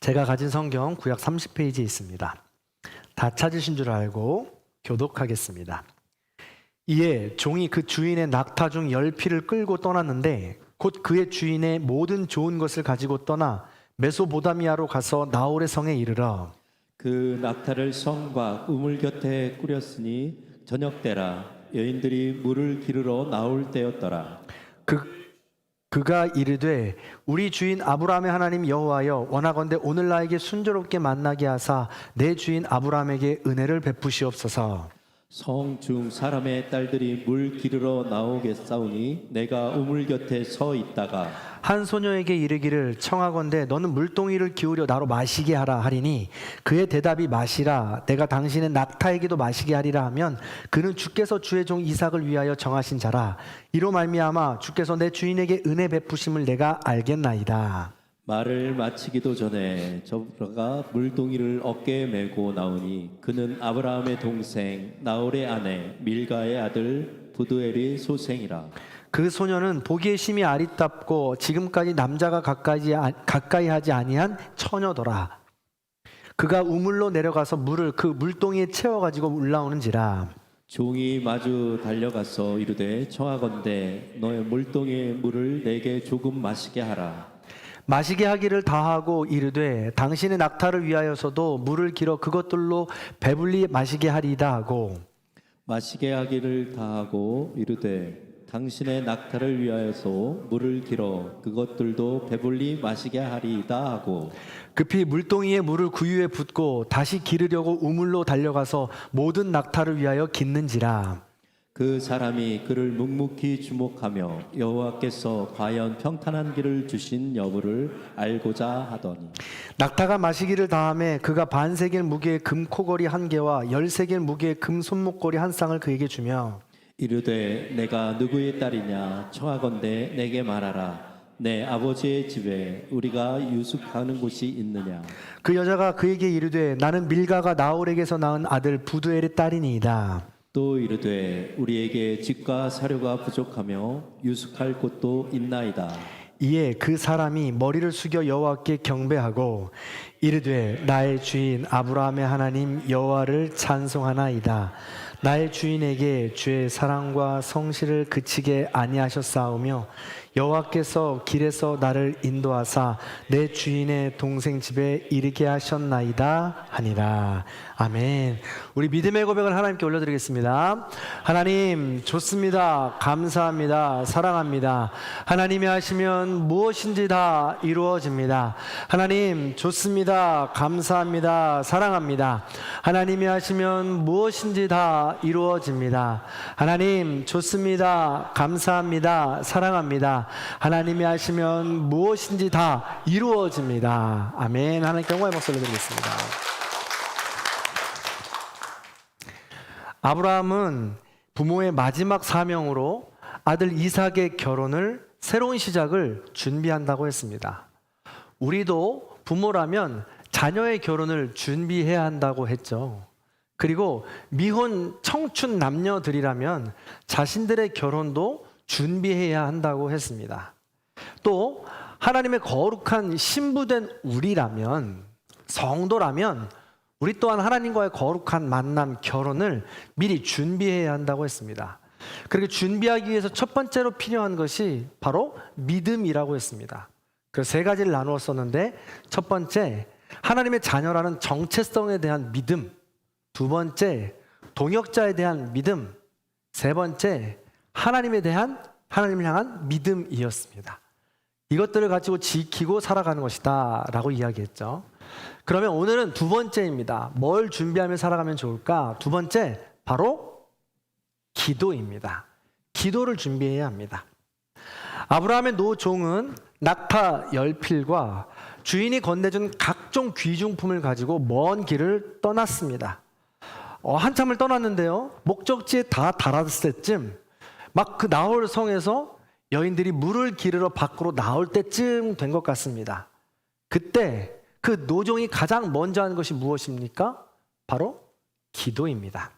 제가 가진 성경 구약 30페이지에 있습니다. 다 찾으신 줄 알고 교독하겠습니다. 이에 종이 그 주인의 낙타 중 10피를 끌고 떠났는데 곧 그의 주인의 모든 좋은 것을 가지고 떠나 메소보다미아로 가서 나홀의 성에 이르러 그 낙타를 성과 우물 곁에 꾸렸으니 저녁때라 여인들이 물을 기르러 나올 때였더라. 그가 이르되 우리 주인 아브라함의 하나님 여호와여 원하건대 오늘 나에게 순조롭게 만나게 하사 내 주인 아브라함에게 은혜를 베푸시옵소서. 성 중 사람의 딸들이 물 기르러 나오겠사오니 내가 우물 곁에 서 있다가 한 소녀에게 이르기를 청하건대 너는 물동이를 기울여 나로 마시게 하라 하리니 그의 대답이 마시라 내가 당신의 낙타에게도 마시게 하리라 하면 그는 주께서 주의 종 이삭을 위하여 정하신 자라 이로 말미암아 주께서 내 주인에게 은혜 베푸심을 내가 알겠나이다. 말을 마치기도 전에 저가 물동이를 어깨에 메고 나오니 그는 아브라함의 동생 나홀의 아내 밀가의 아들 부두엘의 소생이라. 그 소녀는 보기에 심히 아리답고 지금까지 남자가 가까이 하지 아니한 처녀더라. 그가 우물로 내려가서 물을 그 물동이에 채워가지고 올라오는지라. 종이 마주 달려가서 이르되 청하건대 너의 물동이의 물을 내게 조금 마시게 하라. 마시게 하기를 다하고 이르되 당신의 낙타를 위하여서도 물을 길어 그것들로 배불리 마시게 하리이다 하고 마시게 하기를 다하고 이르되 당신의 낙타를 위하여서 물을 길어 그것들도 배불리 마시게 하리이다 하고 급히 물동이에 물을 구유에 붓고 다시 기르려고 우물로 달려가서 모든 낙타를 위하여 깃는지라. 그 사람이 그를 묵묵히 주목하며 여호와께서 과연 평탄한 길을 주신 여부를 알고자 하더니 낙타가 마시기를 다함에 그가 반세겔 무게의 금 코걸이 한 개와 13겔 무게의 금 손목걸이 한 쌍을 그에게 주며 이르되 내가 누구의 딸이냐 청하건대 내게 말하라. 내 아버지의 집에 우리가 유숙하는 곳이 있느냐. 그 여자가 그에게 이르되 나는 밀가가 나홀에게서 낳은 아들 부두엘의 딸이니이다. 또 이르되 우리에게 집과 사료가 부족하며 유숙할 곳도 있나이다. 이에 그 사람이 머리를 숙여 여호와께 경배하고 이르되 나의 주인 아브라함의 하나님 여호와를 찬송하나이다. 나의 주인에게 주의 사랑과 성실을 그치게 아니하셨사오며 여호와께서 길에서 나를 인도하사 내 주인의 동생 집에 이르게 하셨나이다 하니라. 아멘. 우리 믿음의 고백을 하나님께 올려드리겠습니다. 하나님 좋습니다. 감사합니다. 사랑합니다. 하나님이 하시면 무엇인지 다 이루어집니다. 하나님 좋습니다. 감사합니다. 사랑합니다. 하나님이 하시면 무엇인지 다 이루어집니다. 하나님 좋습니다. 감사합니다. 사랑합니다. 하나님이 하시면 무엇인지 다 이루어집니다. 아멘. 하나님께 영광의 박수 올려드리겠습니다. 아브라함은 부모의 마지막 사명으로 아들 이삭의 결혼을 새로운 시작을 준비한다고 했습니다. 우리도 부모라면 자녀의 결혼을 준비해야 한다고 했죠. 그리고 미혼 청춘 남녀들이라면 자신들의 결혼도 준비해야 한다고 했습니다. 또 하나님의 거룩한 신부된 우리라면, 성도라면 우리 또한 하나님과의 거룩한 만남, 결혼을 미리 준비해야 한다고 했습니다. 그렇게 준비하기 위해서 첫 번째로 필요한 것이 바로 믿음이라고 했습니다. 그래서 세 가지를 나누었었는데 첫 번째, 하나님의 자녀라는 정체성에 대한 믿음. 두 번째, 동역자에 대한 믿음. 세 번째, 하나님을 향한 믿음이었습니다. 이것들을 가지고 지키고 살아가는 것이다 라고 이야기했죠. 그러면 오늘은 두 번째입니다. 뭘 준비하며 살아가면 좋을까? 두 번째, 바로 기도입니다. 기도를 준비해야 합니다. 아브라함의 노종은 낙타 10필과 주인이 건네준 각종 귀중품을 가지고 먼 길을 떠났습니다. 한참을 떠났는데요, 목적지에 다 달았을 때쯤 막 그 나홀 성에서 여인들이 물을 기르러 밖으로 나올 때쯤 된 것 같습니다. 그때 그 노종이 가장 먼저 하는 것이 무엇입니까? 바로 기도입니다.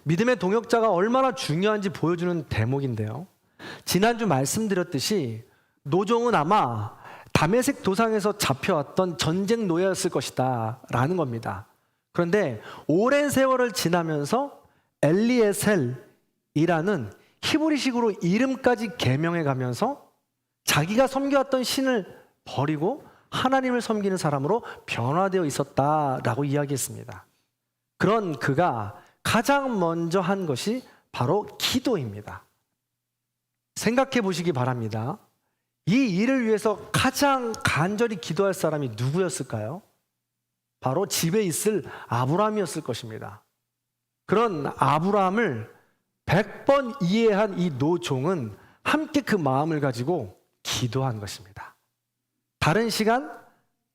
믿음의 동역자가 얼마나 중요한지 보여주는 대목인데요, 지난주 말씀드렸듯이 노종은 아마 다메섹 도상에서 잡혀왔던 전쟁 노예였을 것이다 라는 겁니다. 그런데 오랜 세월을 지나면서 엘리에셀이라는 히브리식으로 이름까지 개명해 가면서 자기가 섬겨왔던 신을 버리고 하나님을 섬기는 사람으로 변화되어 있었다라고 이야기했습니다. 그런 그가 가장 먼저 한 것이 바로 기도입니다. 생각해 보시기 바랍니다. 이 일을 위해서 가장 간절히 기도할 사람이 누구였을까요? 바로 집에 있을 아브라함이었을 것입니다. 그런 아브라함을 100번 이해한 이 노종은 함께 그 마음을 가지고 기도한 것입니다. 다른 시간,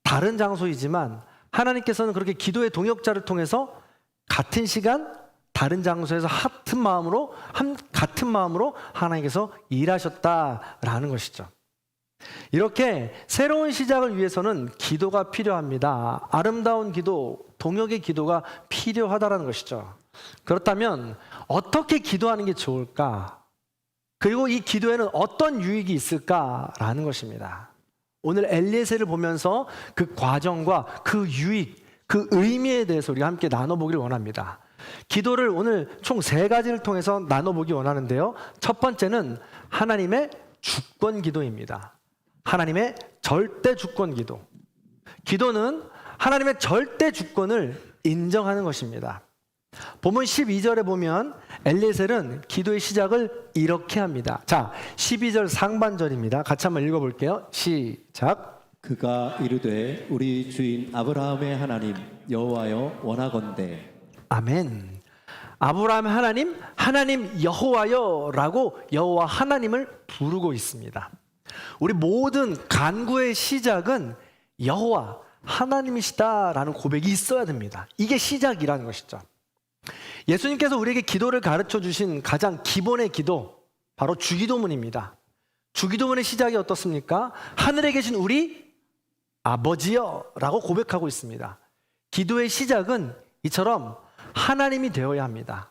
다른 장소이지만 하나님께서는 그렇게 기도의 동역자를 통해서 같은 시간, 다른 장소에서 같은 마음으로 하나님께서 일하셨다라는 것이죠. 이렇게 새로운 시작을 위해서는 기도가 필요합니다. 아름다운 기도, 동역의 기도가 필요하다는 것이죠. 그렇다면 어떻게 기도하는 게 좋을까? 그리고 이 기도에는 어떤 유익이 있을까라는 것입니다. 오늘 엘리에셀을 보면서 그 과정과 그 유익, 그 의미에 대해서 우리가 함께 나눠보기를 원합니다. 기도를 오늘 총 3가지를 통해서 나눠보기 원하는데요. 첫 번째는 하나님의 주권 기도입니다. 하나님의 절대 주권 기도. 기도는 하나님의 절대 주권을 인정하는 것입니다. 본문 12절에 보면 엘리에셀은 기도의 시작을 이렇게 합니다. 자, 12절 상반절입니다. 같이 한번 읽어볼게요. 시작. 그가 이르되 우리 주인 아브라함의 하나님 여호와여 원하건대. 아멘. 아브라함의 하나님, 하나님 여호와여라고 여호와 하나님을 부르고 있습니다. 우리 모든 간구의 시작은 여호와 하나님이시다라는 고백이 있어야 됩니다. 이게 시작이라는 것이죠. 예수님께서 우리에게 기도를 가르쳐 주신 가장 기본의 기도, 바로 주기도문입니다. 주기도문의 시작이 어떻습니까? 하늘에 계신 우리 아버지여 라고 고백하고 있습니다. 기도의 시작은 이처럼 하나님이 되어야 합니다.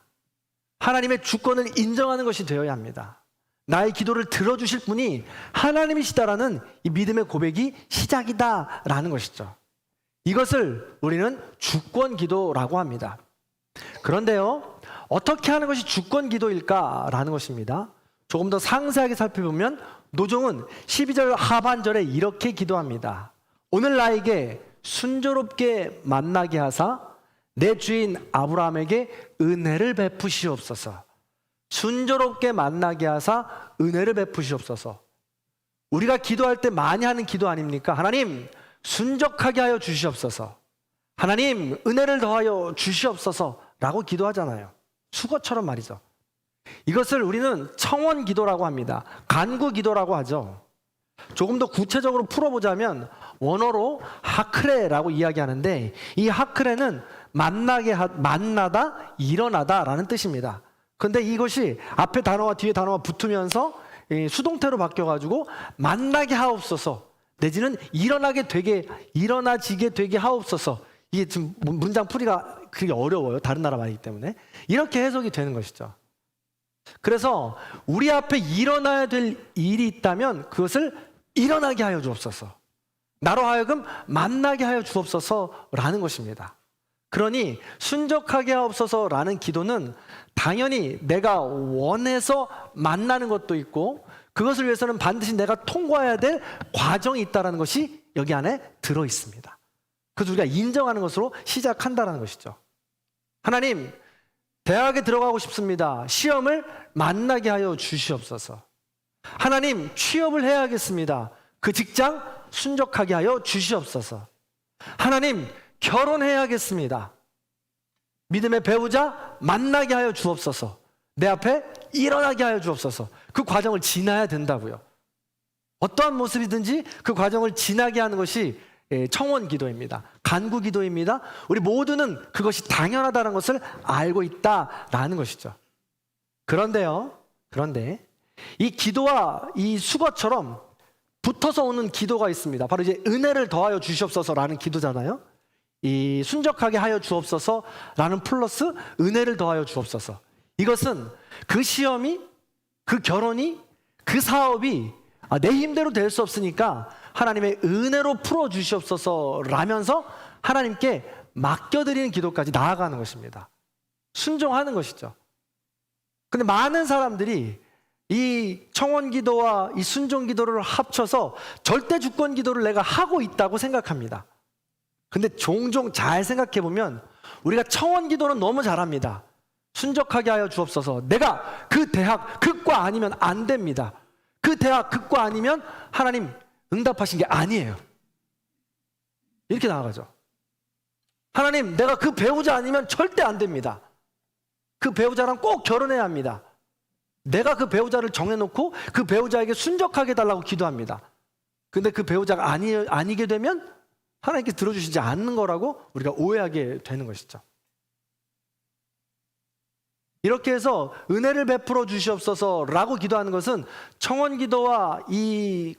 하나님의 주권을 인정하는 것이 되어야 합니다. 나의 기도를 들어주실 분이 하나님이시다라는 이 믿음의 고백이 시작이다라는 것이죠. 이것을 우리는 주권 기도라고 합니다. 그런데요, 어떻게 하는 것이 주권 기도일까라는 것입니다. 조금 더 상세하게 살펴보면 노종은 12절 하반절에 이렇게 기도합니다. 오늘 나에게 순조롭게 만나게 하사 내 주인 아브라함에게 은혜를 베푸시옵소서. 순조롭게 만나게 하사 은혜를 베푸시옵소서. 우리가 기도할 때 많이 하는 기도 아닙니까? 하나님 순적하게 하여 주시옵소서. 하나님 은혜를 더하여 주시옵소서 라고 기도하잖아요. 수거처럼 말이죠. 이것을 우리는 청원 기도라고 합니다. 간구 기도라고 하죠. 조금 더 구체적으로 풀어보자면 원어로 하크레라고 이야기하는데, 이 하크레는 만나다, 일어나다 라는 뜻입니다. 그런데 이것이 앞에 단어와 뒤에 단어가 붙으면서 수동태로 바뀌어가지고 만나게 하옵소서, 내지는 일어나지게 되게 하옵소서. 이게 지금 문장 풀이가 그게 어려워요. 다른 나라 말이기 때문에. 이렇게 해석이 되는 것이죠. 그래서 우리 앞에 일어나야 될 일이 있다면 그것을 일어나게 하여 주옵소서. 나로 하여금 만나게 하여 주옵소서라는 것입니다. 그러니 순적하게 하옵소서라는 기도는 당연히 내가 원해서 만나는 것도 있고, 그것을 위해서는 반드시 내가 통과해야 될 과정이 있다는 것이 여기 안에 들어 있습니다. 그래서 우리가 인정하는 것으로 시작한다는 것이죠. 하나님, 대학에 들어가고 싶습니다. 시험을 만나게 하여 주시옵소서. 하나님, 취업을 해야겠습니다. 그 직장 순적하게 하여 주시옵소서. 하나님, 결혼해야겠습니다. 믿음의 배우자 만나게 하여 주옵소서. 내 앞에 일어나게 하여 주옵소서. 그 과정을 지나야 된다고요. 어떠한 모습이든지 그 과정을 지나게 하는 것이 청원 기도입니다. 간구 기도입니다. 우리 모두는 그것이 당연하다는 것을 알고 있다라는 것이죠. 그런데 이 기도와 이 수거처럼 붙어서 오는 기도가 있습니다. 바로 이제 은혜를 더하여 주시옵소서라는 기도잖아요. 이 순적하게 하여 주옵소서라는 플러스 은혜를 더하여 주옵소서. 이것은 그 시험이, 그 결혼이, 그 사업이 내 힘대로 될 수 없으니까 하나님의 은혜로 풀어주시옵소서라면서 하나님께 맡겨드리는 기도까지 나아가는 것입니다. 순종하는 것이죠. 근데 많은 사람들이 이 청원 기도와 이 순종 기도를 합쳐서 절대 주권 기도를 내가 하고 있다고 생각합니다. 근데 종종 잘 생각해 보면 우리가 청원 기도는 너무 잘합니다. 순적하게 하여 주옵소서. 내가 그 대학, 그 과 아니면 안 됩니다. 그 대학, 그 과 아니면 하나님 응답하신 게 아니에요. 이렇게 나아가죠. 하나님, 내가 그 배우자 아니면 절대 안 됩니다. 그 배우자랑 꼭 결혼해야 합니다. 내가 그 배우자를 정해놓고 그 배우자에게 순적하게 해달라고 기도합니다. 근데 그 배우자가 아니게 되면 하나님께서 들어주시지 않는 거라고 우리가 오해하게 되는 것이죠. 이렇게 해서 은혜를 베풀어 주시옵소서라고 기도하는 것은 청원 기도와 이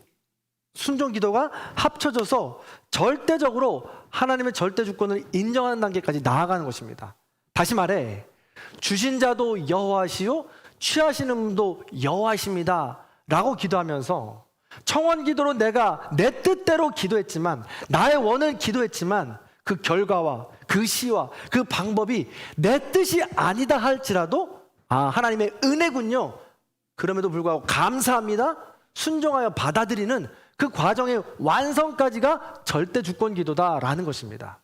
순종 기도가 합쳐져서 절대적으로 하나님의 절대 주권을 인정하는 단계까지 나아가는 것입니다. 다시 말해, 주신 자도 여호와시요 취하시는 분도 여호와십니다 라고 기도하면서 청원 기도로 내가 내 뜻대로 기도했지만, 나의 원을 기도했지만 그 결과와 그 시와 그 방법이 내 뜻이 아니다 할지라도 하나님의 은혜군요, 그럼에도 불구하고 감사합니다, 순종하여 받아들이는 그 과정의 완성까지가 절대 주권 기도다라는 것입니다.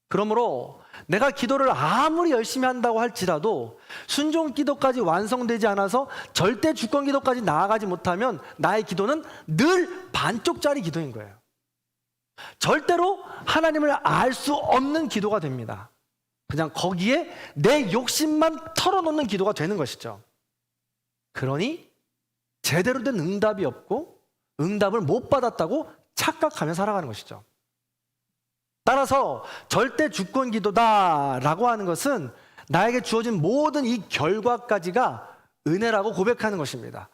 그러므로 내가 기도를 아무리 열심히 한다고 할지라도 순종 기도까지 완성되지 않아서 절대 주권 기도까지 나아가지 못하면 나의 기도는 늘 반쪽짜리 기도인 거예요. 절대로 하나님을 알 수 없는 기도가 됩니다. 그냥 거기에 내 욕심만 털어놓는 기도가 되는 것이죠. 그러니 제대로 된 응답이 없고 응답을 못 받았다고 착각하며 살아가는 것이죠. 따라서 절대 주권 기도다라고 하는 것은 나에게 주어진 모든 이 결과까지가 은혜라고 고백하는 것입니다.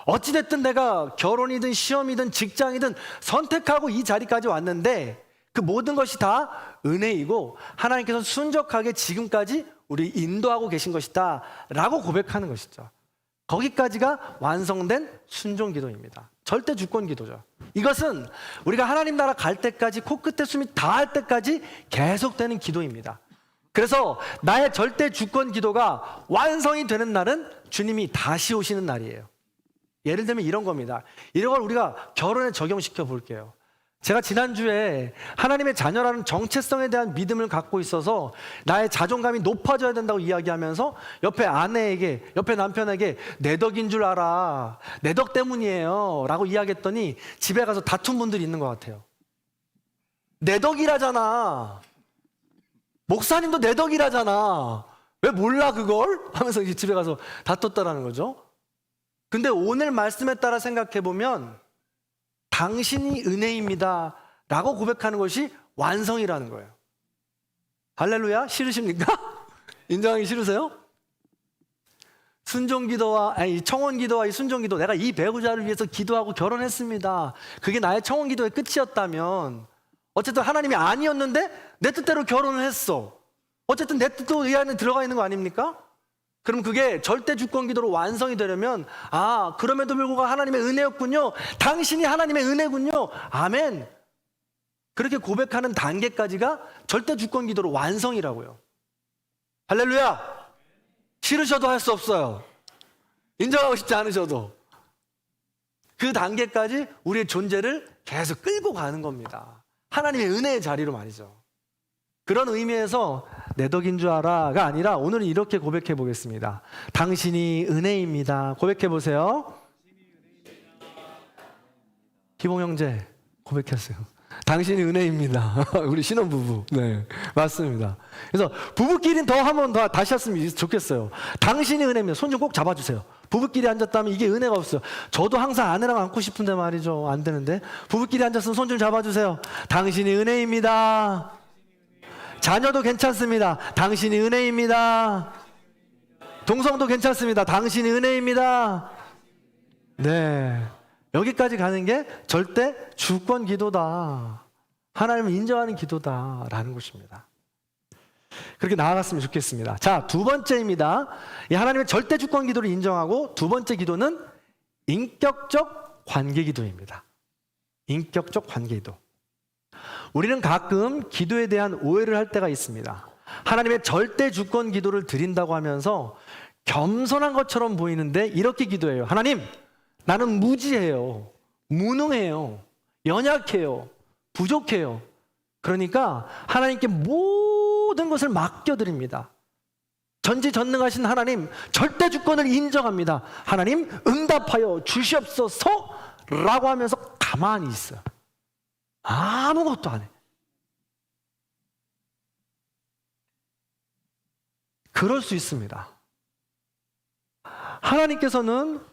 어찌됐든 내가 결혼이든 시험이든 직장이든 선택하고 이 자리까지 왔는데 그 모든 것이 다 은혜이고 하나님께서 순적하게 지금까지 우리 인도하고 계신 것이다 라고 고백하는 것이죠. 거기까지가 완성된 순종 기도입니다. 절대 주권 기도죠. 이것은 우리가 하나님 나라 갈 때까지, 코끝에 숨이 닿을 때까지 계속되는 기도입니다. 그래서 나의 절대 주권 기도가 완성이 되는 날은 주님이 다시 오시는 날이에요. 예를 들면 이런 겁니다. 이런 걸 우리가 결혼에 적용시켜 볼게요. 제가 지난주에 하나님의 자녀라는 정체성에 대한 믿음을 갖고 있어서 나의 자존감이 높아져야 된다고 이야기하면서 옆에 아내에게, 옆에 남편에게 내 덕인 줄 알아, 내 덕 때문이에요 라고 이야기했더니 집에 가서 다툰 분들이 있는 것 같아요. 내 덕이라잖아, 목사님도 내 덕이라잖아, 왜 몰라 그걸? 하면서 이제 집에 가서 다퉜다라는 거죠. 근데 오늘 말씀에 따라 생각해 보면 당신이 은혜입니다 라고 고백하는 것이 완성이라는 거예요. 할렐루야? 싫으십니까? 인정하기 싫으세요? 순종기도와 이 청원기도와 이 순종기도, 내가 이 배우자를 위해서 기도하고 결혼했습니다, 그게 나의 청원기도의 끝이었다면 어쨌든 하나님이 아니었는데 내 뜻대로 결혼을 했어. 어쨌든 내 뜻도 이 안에 들어가 있는 거 아닙니까? 그럼 그게 절대 주권 기도로 완성이 되려면 그럼에도 불구하고 하나님의 은혜였군요, 당신이 하나님의 은혜군요, 아멘, 그렇게 고백하는 단계까지가 절대 주권 기도로 완성이라고요. 할렐루야. 싫으셔도 할 수 없어요. 인정하고 싶지 않으셔도 그 단계까지 우리의 존재를 계속 끌고 가는 겁니다. 하나님의 은혜의 자리로 말이죠. 그런 의미에서 내 덕인 줄 알아가 아니라 오늘은 이렇게 고백해 보겠습니다. 당신이 은혜입니다. 고백해 보세요. 희봉 형제 고백했어요. 당신이 은혜입니다. 우리 신혼부부. 네, 맞습니다. 그래서 부부끼리는 더 한 번 더 다시 했으면 좋겠어요. 당신이 은혜입니다. 손 좀 꼭 잡아주세요. 부부끼리 앉았다면 이게 은혜가 없어요. 저도 항상 아내랑 안고 싶은데 말이죠, 안 되는데. 부부끼리 앉았으면 손 좀 잡아주세요. 당신이 은혜입니다. 자녀도 괜찮습니다. 당신이 은혜입니다. 동성도 괜찮습니다. 당신이 은혜입니다. 네, 여기까지 가는 게 절대 주권 기도다, 하나님을 인정하는 기도다라는 것입니다. 그렇게 나아갔으면 좋겠습니다. 자, 두 번째입니다. 이 하나님의 절대 주권 기도를 인정하고 두 번째 기도는 인격적 관계 기도입니다. 인격적 관계 기도. 우리는 가끔 기도에 대한 오해를 할 때가 있습니다. 하나님의 절대 주권 기도를 드린다고 하면서 겸손한 것처럼 보이는데 이렇게 기도해요. 하나님, 나는 무지해요. 무능해요. 연약해요. 부족해요. 그러니까 하나님께 모든 것을 맡겨드립니다. 전지전능하신 하나님, 절대 주권을 인정합니다. 하나님, 응답하여 주시옵소서 라고 하면서 가만히 있어요. 아무것도 안 해. 그럴 수 있습니다. 하나님께서는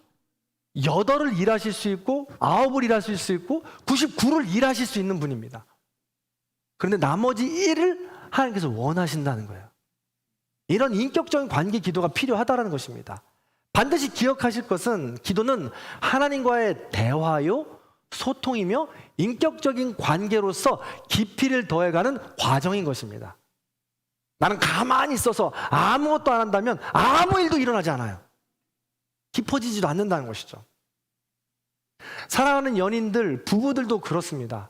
8을 일하실 수 있고 9을 일하실 수 있고 99를 일하실 수 있는 분입니다. 그런데 나머지 1을 하나님께서 원하신다는 거예요. 이런 인격적인 관계 기도가 필요하다는 것입니다. 반드시 기억하실 것은 기도는 하나님과의 대화요, 소통이며 인격적인 관계로서 깊이를 더해가는 과정인 것입니다. 나는 가만히 있어서 아무것도 안 한다면 아무 일도 일어나지 않아요. 깊어지지도 않는다는 것이죠. 사랑하는 연인들, 부부들도 그렇습니다.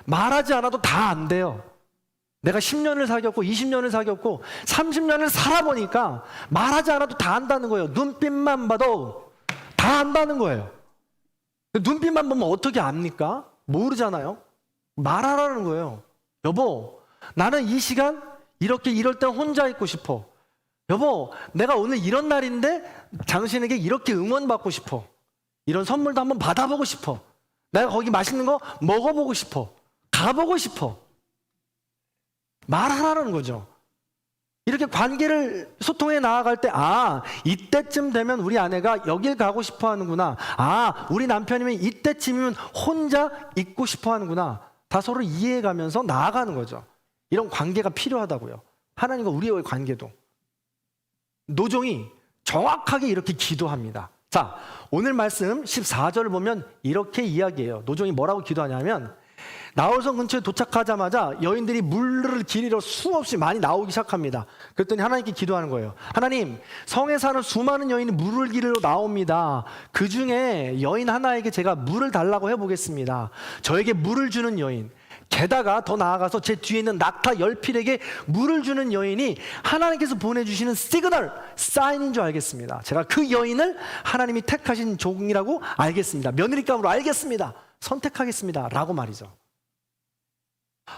말하지 않아도 다 안 돼요. 내가 10년을 사귀었고 20년을 사귀었고 30년을 살아보니까 말하지 않아도 다 안다는 거예요. 눈빛만 봐도 다 안다는 거예요. 눈빛만 보면 어떻게 압니까? 모르잖아요. 말하라는 거예요. 여보, 나는 이 시간 이렇게 이럴 땐 혼자 있고 싶어. 여보, 내가 오늘 이런 날인데 당신에게 이렇게 응원받고 싶어. 이런 선물도 한번 받아보고 싶어. 내가 거기 맛있는 거 먹어보고 싶어. 가보고 싶어. 말하라는 거죠. 이렇게 관계를 소통해 나아갈 때, 이때쯤 되면 우리 아내가 여길 가고 싶어 하는구나. 우리 남편이면 이때쯤이면 혼자 있고 싶어 하는구나. 다 서로 이해해 가면서 나아가는 거죠. 이런 관계가 필요하다고요. 하나님과 우리의 관계도. 노종이 정확하게 이렇게 기도합니다. 자, 오늘 말씀 14절을 보면 이렇게 이야기해요. 노종이 뭐라고 기도하냐면, 나홀성 근처에 도착하자마자 여인들이 물을 기리러 수없이 많이 나오기 시작합니다. 그랬더니 하나님께 기도하는 거예요. 하나님, 성에 사는 수많은 여인이 물을 기르러 나옵니다. 그 중에 여인 하나에게 제가 물을 달라고 해보겠습니다. 저에게 물을 주는 여인, 게다가 더 나아가서 제 뒤에 있는 낙타 10필에게 물을 주는 여인이 하나님께서 보내주시는 시그널, 사인인 줄 알겠습니다. 제가 그 여인을 하나님이 택하신 종이라고 알겠습니다. 며느리감으로 알겠습니다. 선택하겠습니다. 라고 말이죠.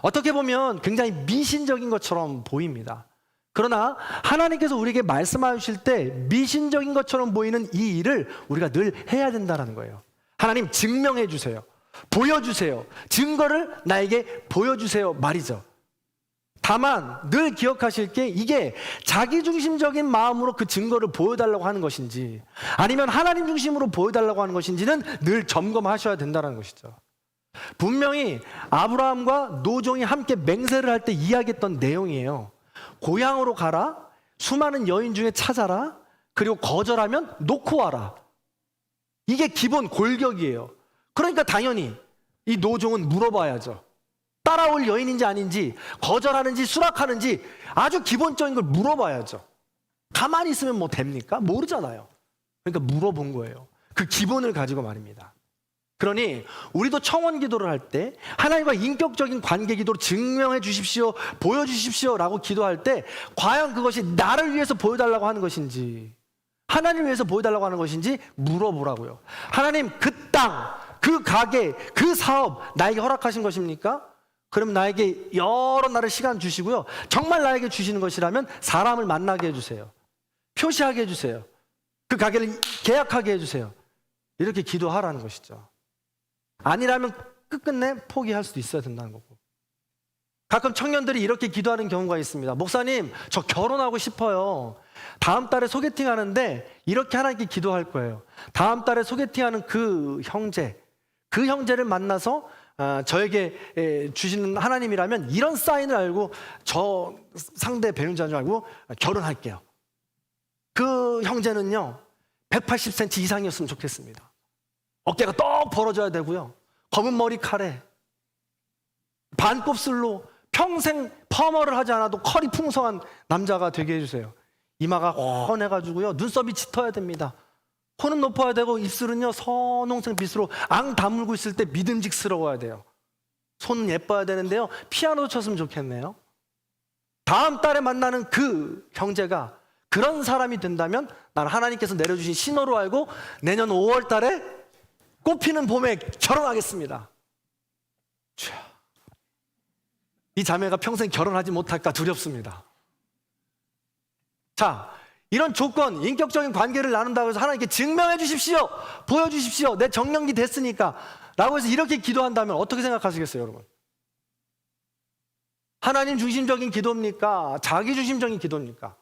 어떻게 보면 굉장히 미신적인 것처럼 보입니다. 그러나 하나님께서 우리에게 말씀해 주실 때 미신적인 것처럼 보이는 이 일을 우리가 늘 해야 된다는 거예요. 하나님, 증명해 주세요. 보여주세요. 증거를 나에게 보여주세요 말이죠. 다만 늘 기억하실 게, 이게 자기중심적인 마음으로 그 증거를 보여달라고 하는 것인지 아니면 하나님 중심으로 보여달라고 하는 것인지는 늘 점검하셔야 된다는 것이죠. 분명히 아브라함과 노종이 함께 맹세를 할 때 이야기했던 내용이에요. 고향으로 가라, 수많은 여인 중에 찾아라, 그리고 거절하면 놓고 와라. 이게 기본 골격이에요. 그러니까 당연히 이 노종은 물어봐야죠. 따라올 여인인지 아닌지, 거절하는지 수락하는지 아주 기본적인 걸 물어봐야죠. 가만히 있으면 뭐 됩니까? 모르잖아요. 그러니까 물어본 거예요. 그 기본을 가지고 말입니다. 그러니 우리도 청원 기도를 할 때 하나님과 인격적인 관계 기도로 증명해 주십시오, 보여주십시오 라고 기도할 때 과연 그것이 나를 위해서 보여달라고 하는 것인지 하나님을 위해서 보여달라고 하는 것인지 물어보라고요. 하나님, 그 땅, 그 가게, 그 사업 나에게 허락하신 것입니까? 그럼 나에게 여러 날의 시간 주시고요. 정말 나에게 주시는 것이라면 사람을 만나게 해주세요. 표시하게 해주세요. 그 가게를 계약하게 해주세요. 이렇게 기도하라는 것이죠. 아니라면 끝끝내 포기할 수도 있어야 된다는 거고. 가끔 청년들이 이렇게 기도하는 경우가 있습니다. 목사님, 저 결혼하고 싶어요. 다음 달에 소개팅 하는데 이렇게 하나님께 기도할 거예요. 다음 달에 소개팅하는 그 형제를 만나서 저에게 주시는 하나님이라면 이런 사인을 알고 저 상대 배우자인 줄 알고 결혼할게요. 그 형제는요 180cm 이상이었으면 좋겠습니다. 어깨가 떡 벌어져야 되고요. 검은 머리칼에 반곱슬로 평생 펌어를 하지 않아도 컬이 풍성한 남자가 되게 해주세요. 이마가 훤해가지고요 눈썹이 짙어야 됩니다. 코는 높아야 되고 입술은요 선홍색 빛으로 앙 다물고 있을 때 믿음직스러워야 돼요. 손은 예뻐야 되는데요, 피아노 쳤으면 좋겠네요. 다음 달에 만나는 그 형제가 그런 사람이 된다면 나는 하나님께서 내려주신 신호로 알고 내년 5월 달에 꽃피는 봄에 결혼하겠습니다. 이 자매가 평생 결혼하지 못할까 두렵습니다. 자, 이런 조건, 인격적인 관계를 나눈다고 해서 하나님께 증명해 주십시오, 보여주십시오, 내 정년기 됐으니까 라고 해서 이렇게 기도한다면 어떻게 생각하시겠어요, 여러분? 하나님 중심적인 기도입니까? 자기 중심적인 기도입니까?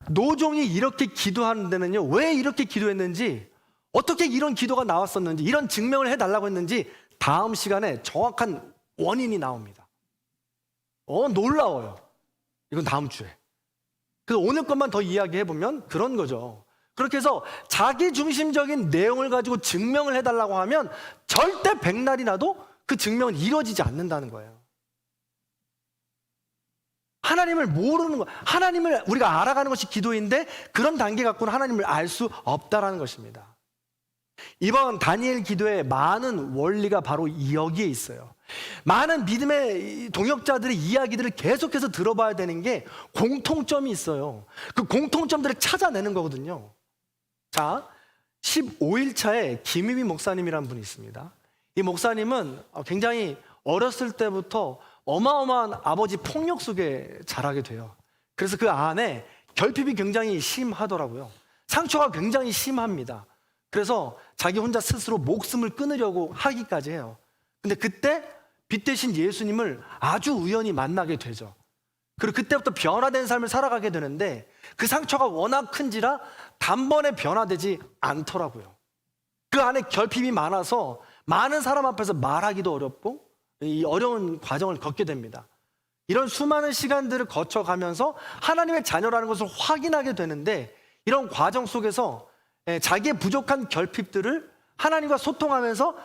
노종이 이렇게 기도하는 데는요, 왜 이렇게 기도했는지, 어떻게 이런 기도가 나왔었는지, 이런 증명을 해달라고 했는지 다음 시간에 정확한 원인이 나옵니다. 놀라워요. 이건 다음 주에. 그래서 오늘 것만 더 이야기해보면 그런 거죠. 그렇게 해서 자기 중심적인 내용을 가지고 증명을 해달라고 하면 절대 백날이 나도 그 증명은 이루어지지 않는다는 거예요. 하나님을 모르는 거, 하나님을 우리가 알아가는 것이 기도인데 그런 단계 갖고는 하나님을 알 수 없다라는 것입니다. 이번 다니엘 기도에 많은 원리가 바로 여기에 있어요. 많은 믿음의 동역자들의 이야기들을 계속해서 들어봐야 되는 게 공통점이 있어요. 그 공통점들을 찾아내는 거거든요. 자, 15일 차에 김유미 목사님이라는 분이 있습니다. 이 목사님은 굉장히 어렸을 때부터 어마어마한 아버지 폭력 속에 자라게 돼요. 그래서 그 안에 결핍이 굉장히 심하더라고요. 상처가 굉장히 심합니다. 그래서 자기 혼자 스스로 목숨을 끊으려고 하기까지 해요. 근데 그때 빛 대신 예수님을 아주 우연히 만나게 되죠. 그리고 그때부터 변화된 삶을 살아가게 되는데 그 상처가 워낙 큰지라 단번에 변화되지 않더라고요. 그 안에 결핍이 많아서 많은 사람 앞에서 말하기도 어렵고 이 어려운 과정을 겪게 됩니다. 이런 수많은 시간들을 거쳐가면서 하나님의 자녀라는 것을 확인하게 되는데 이런 과정 속에서 자기의 부족한 결핍들을 하나님과 소통하면서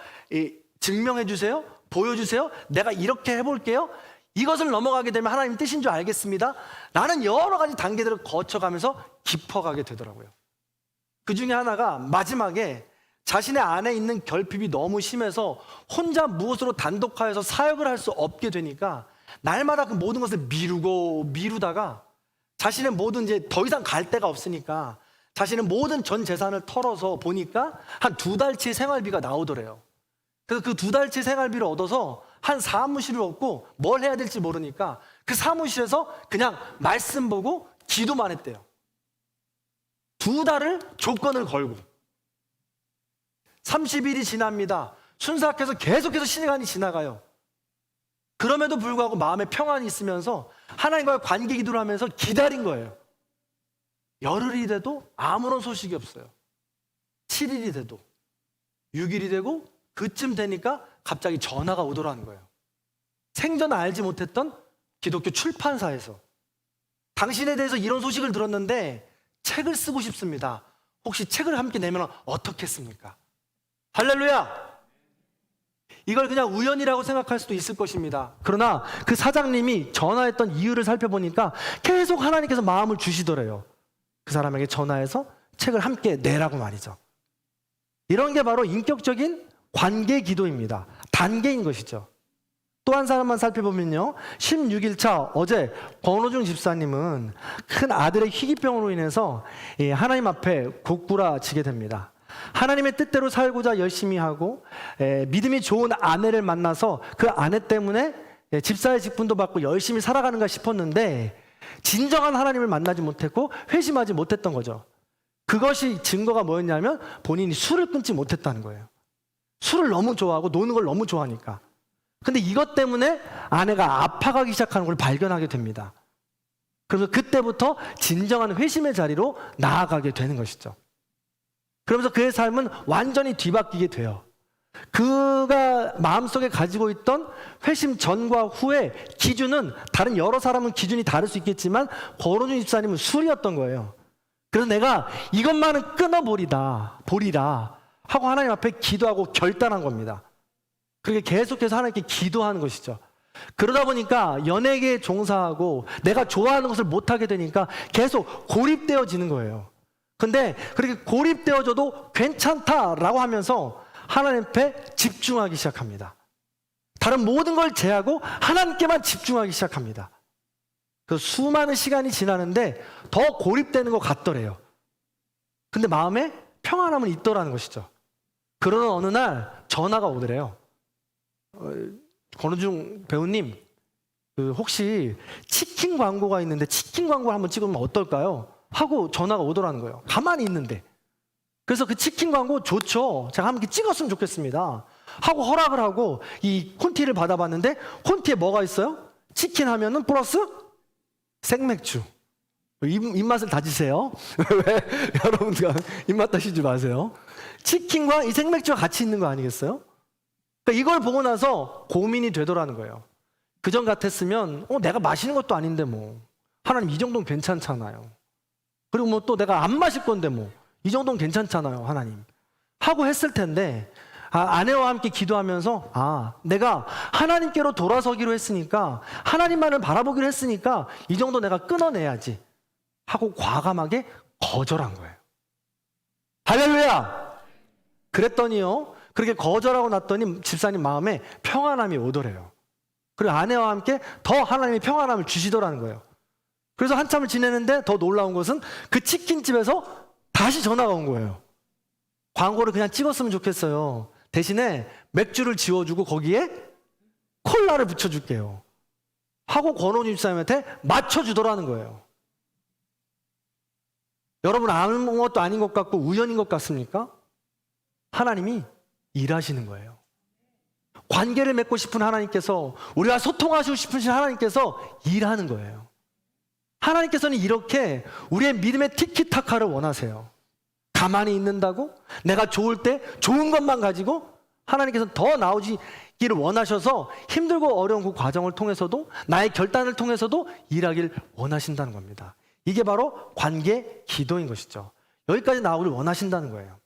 증명해 주세요, 보여주세요, 내가 이렇게 해볼게요, 이것을 넘어가게 되면 하나님 뜻인 줄 알겠습니다 라는 여러 가지 단계들을 거쳐가면서 깊어가게 되더라고요. 그 중에 하나가 마지막에 자신의 안에 있는 결핍이 너무 심해서 혼자 무엇으로 단독하여서 사역을 할 수 없게 되니까 날마다 그 모든 것을 미루다가 자신의 모든 이제 더 이상 갈 데가 없으니까 자신의 모든 전 재산을 털어서 보니까 한 2달치 생활비가 나오더래요. 그래서 그 2달치 생활비를 얻어서 한 사무실을 얻고 뭘 해야 될지 모르니까 그 사무실에서 그냥 말씀 보고 기도만 했대요. 2달을 조건을 걸고 30일이 지납니다. 순삭해서 계속해서 시간이 지나가요. 그럼에도 불구하고 마음에 평안이 있으면서 하나님과의 관계 기도를 하면서 기다린 거예요. 열흘이 돼도 아무런 소식이 없어요. 7일이 돼도 6일이 되고 그쯤 되니까 갑자기 전화가 오더라는 거예요. 생전 알지 못했던 기독교 출판사에서 당신에 대해서 이런 소식을 들었는데 책을 쓰고 싶습니다. 혹시 책을 함께 내면 어떻겠습니까? 할렐루야! 이걸 그냥 우연이라고 생각할 수도 있을 것입니다. 그러나 그 사장님이 전화했던 이유를 살펴보니까 계속 하나님께서 마음을 주시더래요. 그 사람에게 전화해서 책을 함께 내라고 말이죠. 이런 게 바로 인격적인 관계 기도입니다. 단계인 것이죠. 또 한 사람만 살펴보면요, 16일 차 어제 권호중 집사님은 큰 아들의 희귀병으로 인해서 하나님 앞에 고꾸라지게 됩니다. 하나님의 뜻대로 살고자 열심히 하고 믿음이 좋은 아내를 만나서 그 아내 때문에 집사의 직분도 받고 열심히 살아가는가 싶었는데 진정한 하나님을 만나지 못했고 회심하지 못했던 거죠. 그것이 증거가 뭐였냐면 본인이 술을 끊지 못했다는 거예요. 술을 너무 좋아하고 노는 걸 너무 좋아하니까. 근데 이것 때문에 아내가 아파가기 시작하는 걸 발견하게 됩니다. 그래서 그때부터 진정한 회심의 자리로 나아가게 되는 것이죠. 그러면서 그의 삶은 완전히 뒤바뀌게 돼요. 그가 마음속에 가지고 있던 회심 전과 후의 기준은 다른 여러 사람은 기준이 다를 수 있겠지만 권호중 집사님은 술이었던 거예요. 그래서 내가 이것만은 끊어보리라 하고 하나님 앞에 기도하고 결단한 겁니다. 그렇게 계속해서 하나님께 기도하는 것이죠. 그러다 보니까 연예계에 종사하고 내가 좋아하는 것을 못하게 되니까 계속 고립되어지는 거예요. 근데 그렇게 고립되어져도 괜찮다라고 하면서 하나님 앞에 집중하기 시작합니다. 다른 모든 걸 제하고 하나님께만 집중하기 시작합니다. 그 수많은 시간이 지나는데 더 고립되는 것 같더래요. 근데 마음에 평안함은 있더라는 것이죠. 그러는 어느 날 전화가 오더래요. 권우중 배우님, 혹시 치킨 광고가 있는데 치킨 광고를 한번 찍으면 어떨까요? 하고 전화가 오더라는 거예요. 가만히 있는데. 그래서 그 치킨 광고 좋죠. 제가 한번 찍었으면 좋겠습니다. 하고 허락을 하고 이 콘티를 받아봤는데 콘티에 뭐가 있어요? 치킨 하면은 플러스 생맥주. 입맛을 다지세요. 왜 여러분들 입맛 다시지 마세요. 치킨과 이 생맥주가 같이 있는 거 아니겠어요? 그러니까 이걸 보고 나서 고민이 되더라는 거예요. 그전 같았으면 내가 마시는 것도 아닌데 뭐 하나님 이 정도는 괜찮잖아요. 그리고 뭐 또 내가 안 마실 건데 뭐 이 정도는 괜찮잖아요 하나님 하고 했을 텐데, 아내와 함께 기도하면서 내가 하나님께로 돌아서기로 했으니까, 하나님만을 바라보기로 했으니까 이 정도 내가 끊어내야지 하고 과감하게 거절한 거예요. 할렐루야! 그랬더니요, 그렇게 거절하고 났더니 집사님 마음에 평안함이 오더래요. 그리고 아내와 함께 더 하나님이 평안함을 주시더라는 거예요. 그래서 한참을 지내는데 더 놀라운 것은 그 치킨집에서 다시 전화가 온 거예요. 광고를 그냥 찍었으면 좋겠어요. 대신에 맥주를 지워주고 거기에 콜라를 붙여줄게요 하고 권호준 집사님한테 맞춰주더라는 거예요. 여러분, 아무것도 아닌 것 같고 우연인 것 같습니까? 하나님이 일하시는 거예요. 관계를 맺고 싶은 하나님께서, 우리가 소통하시고 싶으신 하나님께서 일하는 거예요. 하나님께서는 이렇게 우리의 믿음의 티키타카를 원하세요. 가만히 있는다고? 내가 좋을 때 좋은 것만 가지고? 하나님께서 더 나오기를 원하셔서 힘들고 어려운 그 과정을 통해서도, 나의 결단을 통해서도 일하기를 원하신다는 겁니다. 이게 바로 관계 기도인 것이죠. 여기까지 나오기를 원하신다는 거예요.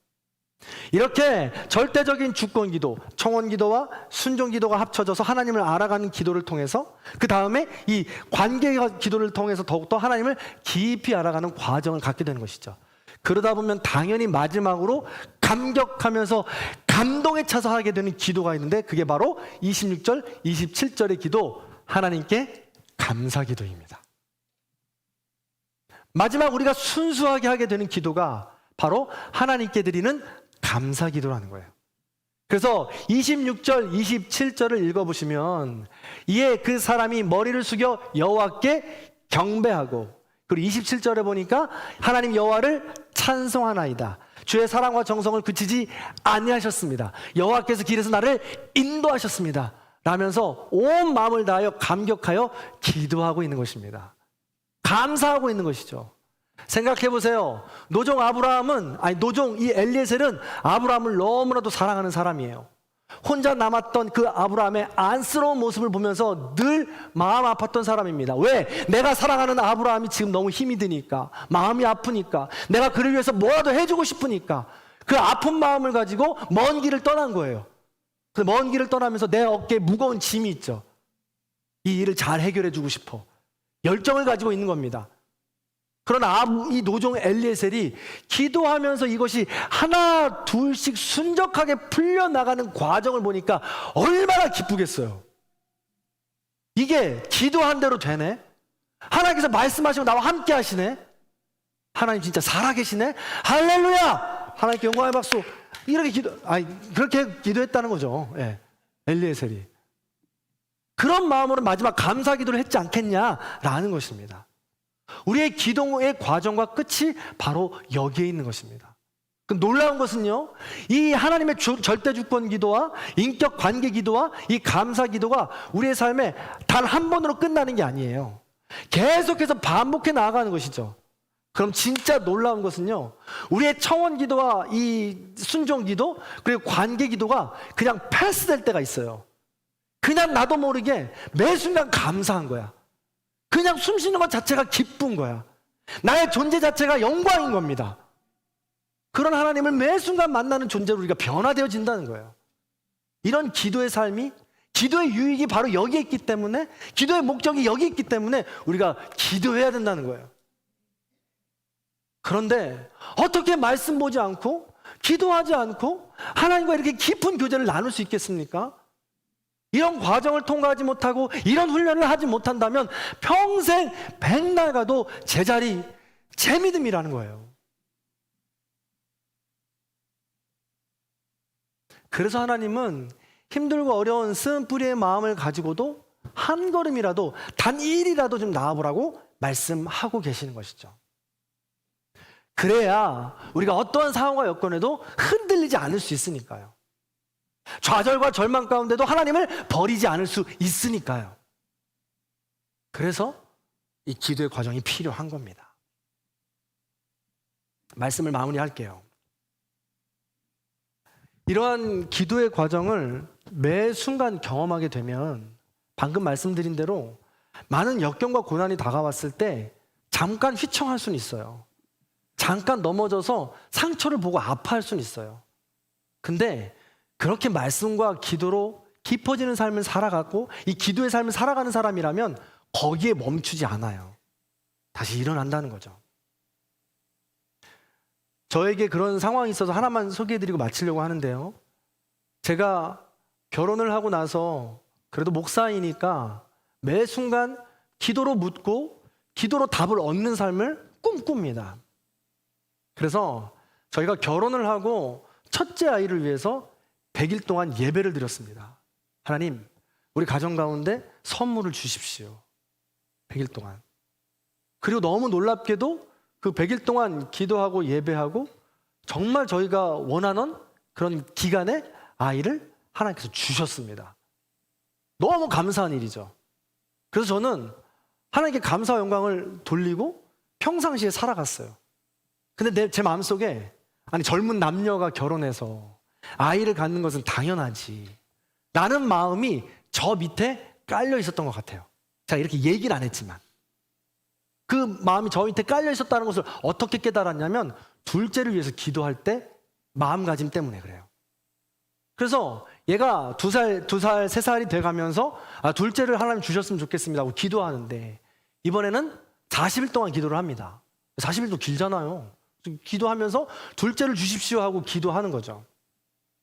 이렇게 절대적인 주권 기도, 청원 기도와 순종 기도가 합쳐져서 하나님을 알아가는 기도를 통해서, 그 다음에 이 관계 기도를 통해서 더욱더 하나님을 깊이 알아가는 과정을 갖게 되는 것이죠. 그러다 보면 당연히 마지막으로 감격하면서 감동에 차서 하게 되는 기도가 있는데, 그게 바로 26절, 27절의 기도, 하나님께 감사 기도입니다. 마지막 우리가 순수하게 하게 되는 기도가 바로 하나님께 드리는 감사 기도라는 거예요. 그래서 26절, 27절을 읽어보시면, 이에 그 사람이 머리를 숙여 여호와께 경배하고, 그리고 27절에 보니까 하나님 여호와를 찬송하나이다. 주의 사랑과 정성을 그치지 아니하셨습니다. 여호와께서 길에서 나를 인도하셨습니다. 라면서 온 마음을 다하여 감격하여 기도하고 있는 것입니다. 감사하고 있는 것이죠. 생각해 보세요. 노종 이 엘리에셀은 아브라함을 너무나도 사랑하는 사람이에요. 혼자 남았던 그 아브라함의 안쓰러운 모습을 보면서 늘 마음 아팠던 사람입니다. 왜? 내가 사랑하는 아브라함이 지금 너무 힘이 드니까, 마음이 아프니까, 내가 그를 위해서 뭐라도 해주고 싶으니까 그 아픈 마음을 가지고 먼 길을 떠난 거예요. 그 먼 길을 떠나면서 내 어깨에 무거운 짐이 있죠. 이 일을 잘 해결해 주고 싶어. 열정을 가지고 있는 겁니다. 그러나 이 노종 엘리에셀이 기도하면서 이것이 하나 둘씩 순적하게 풀려나가는 과정을 보니까 얼마나 기쁘겠어요. 이게 기도한 대로 되네. 하나님께서 말씀하시고 나와 함께 하시네. 하나님 진짜 살아계시네. 할렐루야. 하나님께 영광의 박수. 이렇게 그렇게 기도했다는 거죠. 엘리에셀이. 그런 마음으로 마지막 감사 기도를 했지 않겠냐라는 것입니다. 우리의 기도의 과정과 끝이 바로 여기에 있는 것입니다. 놀라운 것은요, 이 하나님의 절대 주권 기도와 인격 관계 기도와 이 감사 기도가 우리의 삶에 단 한 번으로 끝나는 게 아니에요. 계속해서 반복해 나아가는 것이죠. 그럼 진짜 놀라운 것은요, 우리의 청원 기도와 이 순종 기도 그리고 관계 기도가 그냥 패스될 때가 있어요. 그냥 나도 모르게 매 순간 감사한 거야. 그냥 숨 쉬는 것 자체가 기쁜 거야. 나의 존재 자체가 영광인 겁니다. 그런 하나님을 매 순간 만나는 존재로 우리가 변화되어진다는 거예요. 이런 기도의 삶이, 기도의 유익이 바로 여기에 있기 때문에, 기도의 목적이 여기 있기 때문에 우리가 기도해야 된다는 거예요. 그런데 어떻게 말씀 보지 않고 기도하지 않고 하나님과 이렇게 깊은 교제를 나눌 수 있겠습니까? 이런 과정을 통과하지 못하고 이런 훈련을 하지 못한다면 평생 백날 가도 제자리, 제 믿음이라는 거예요. 그래서 하나님은 힘들고 어려운 쓴뿌리의 마음을 가지고도 한 걸음이라도 단 1이라도 좀 나아보라고 말씀하고 계시는 것이죠. 그래야 우리가 어떠한 상황과 여건에도 흔들리지 않을 수 있으니까요. 좌절과 절망 가운데도 하나님을 버리지 않을 수 있으니까요. 그래서 이 기도의 과정이 필요한 겁니다. 말씀을 마무리할게요. 이러한 기도의 과정을 매 순간 경험하게 되면 방금 말씀드린 대로 많은 역경과 고난이 다가왔을 때 잠깐 휘청할 수는 있어요. 잠깐 넘어져서 상처를 보고 아파할 수는 있어요. 근데 그렇게 말씀과 기도로 깊어지는 삶을 살아가고 이 기도의 삶을 살아가는 사람이라면 거기에 멈추지 않아요. 다시 일어난다는 거죠. 저에게 그런 상황이 있어서 하나만 소개해드리고 마치려고 하는데요. 제가 결혼을 하고 나서 그래도 목사이니까 매 순간 기도로 묻고 기도로 답을 얻는 삶을 꿈꿉니다. 그래서 저희가 결혼을 하고 첫째 아이를 위해서 100일 동안 예배를 드렸습니다. 하나님, 우리 가정 가운데 선물을 주십시오. 100일 동안. 그리고 너무 놀랍게도 그 100일 동안 기도하고 예배하고 정말 저희가 원하는 그런 기간에 아이를 하나님께서 주셨습니다. 너무 감사한 일이죠. 그래서 저는 하나님께 감사와 영광을 돌리고 평상시에 살아갔어요. 근데 제 마음속에 아니 젊은 남녀가 결혼해서 아이를 갖는 것은 당연하지 라는 마음이 저 밑에 깔려 있었던 것 같아요. 제가 이렇게 얘기는 안 했지만 그 마음이 저 밑에 깔려 있었다는 것을 어떻게 깨달았냐면 둘째를 위해서 기도할 때 마음가짐 때문에 그래요. 그래서 얘가 2살, 3살이 돼가면서 둘째를 하나님 주셨으면 좋겠습니다 하고 기도하는데 이번에는 40일 동안 기도를 합니다. 40일도 길잖아요. 기도하면서 둘째를 주십시오 하고 기도하는 거죠.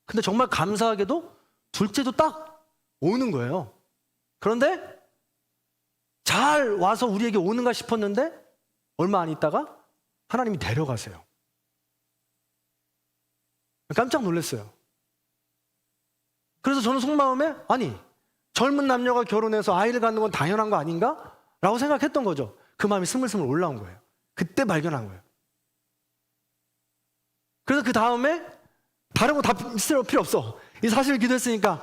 근데 정말 감사하게도 둘째도 딱 오는 거예요. 그런데 잘 와서 우리에게 오는가 싶었는데 얼마 안 있다가 하나님이 데려가세요. 깜짝 놀랐어요. 그래서 저는 속마음에 아니 젊은 남녀가 결혼해서 아이를 갖는 건 당연한 거 아닌가? 라고 생각했던 거죠. 그 마음이 스물스물 올라온 거예요. 그때 발견한 거예요. 그래서 그 다음에 다른 거 다 필요 없어. 이 사실 기도했으니까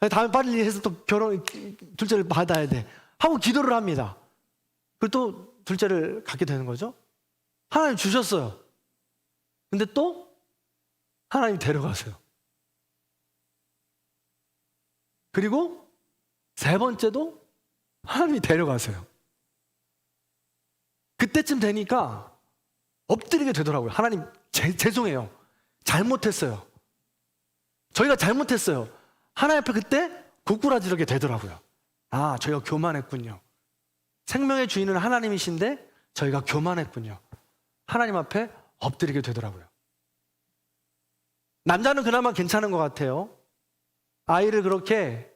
다음에 빨리 해서 또 둘째를 받아야 돼 하고 기도를 합니다. 그리고 또 둘째를 갖게 되는 거죠. 하나님 주셨어요. 근데 또 하나님 데려가세요. 그리고 세 번째도 하나님이 데려가세요. 그때쯤 되니까 엎드리게 되더라고요. 하나님 죄송해요. 잘못했어요. 저희가 잘못했어요. 하나님 앞에 그때 고꾸라지게 되더라고요. 아, 저희가 교만했군요. 생명의 주인은 하나님이신데 저희가 교만했군요. 하나님 앞에 엎드리게 되더라고요. 남자는 그나마 괜찮은 것 같아요. 아이를 그렇게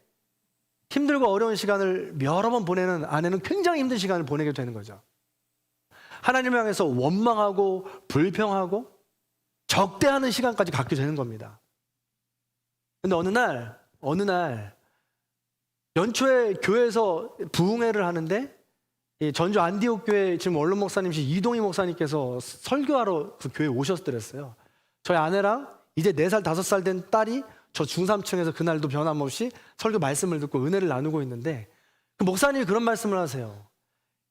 힘들고 어려운 시간을 여러 번 보내는 아내는 굉장히 힘든 시간을 보내게 되는 거죠. 하나님을 향해서 원망하고 불평하고 적대하는 시간까지 갖게 되는 겁니다. 근데 어느 날 연초에 교회에서 부흥회를 하는데 이 전주 안디옥 교회 지금 원로 목사님이신 이동희 목사님께서 설교하러 그 교회에 오셨더랬어요. 저희 아내랑 이제 4살, 5살 된 딸이 저 중삼층에서 그날도 변함없이 설교 말씀을 듣고 은혜를 나누고 있는데 그 목사님이 그런 말씀을 하세요.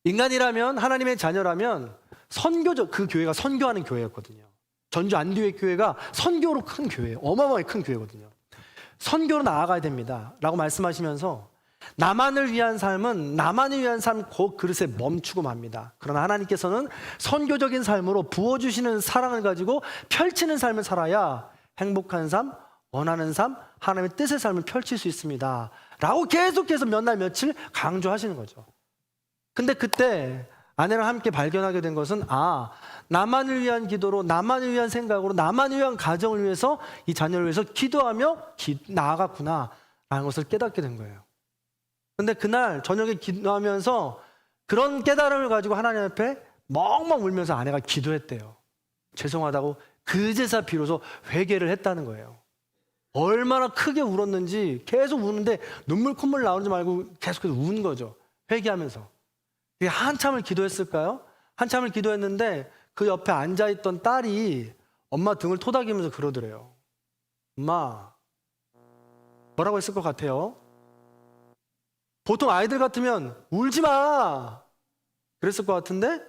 인간이라면 하나님의 자녀라면 선교적 그 교회가 선교하는 교회였거든요. 전주 안디옥 교회가 선교로 큰 교회예요. 어마어마하게 큰 교회거든요. 선교로 나아가야 됩니다 라고 말씀하시면서 나만을 위한 삶은 나만을 위한 삶 그 그릇에 멈추고 맙니다. 그러나 하나님께서는 선교적인 삶으로 부어주시는 사랑을 가지고 펼치는 삶을 살아야 행복한 삶, 원하는 삶, 하나님의 뜻의 삶을 펼칠 수 있습니다 라고 계속해서 몇 날 며칠 강조하시는 거죠. 근데 그때 아내랑 함께 발견하게 된 것은 나만을 위한 기도로, 나만을 위한 생각으로, 나만을 위한 가정을 위해서, 이 자녀를 위해서 기도하며 나아갔구나 라는 것을 깨닫게 된 거예요. 근데 그날 저녁에 기도하면서 그런 깨달음을 가지고 하나님 앞에 멍멍 울면서 아내가 기도했대요. 죄송하다고 그제서 비로소 회개를 했다는 거예요. 얼마나 크게 울었는지 계속 우는데 눈물 콧물 나오지 말고 계속해서 운 거죠. 회개하면서. 한참을 기도했을까요? 한참을 기도했는데 그 옆에 앉아있던 딸이 엄마 등을 토닥이면서 그러더래요. 엄마, 뭐라고 했을 것 같아요? 보통 아이들 같으면 울지 마! 그랬을 것 같은데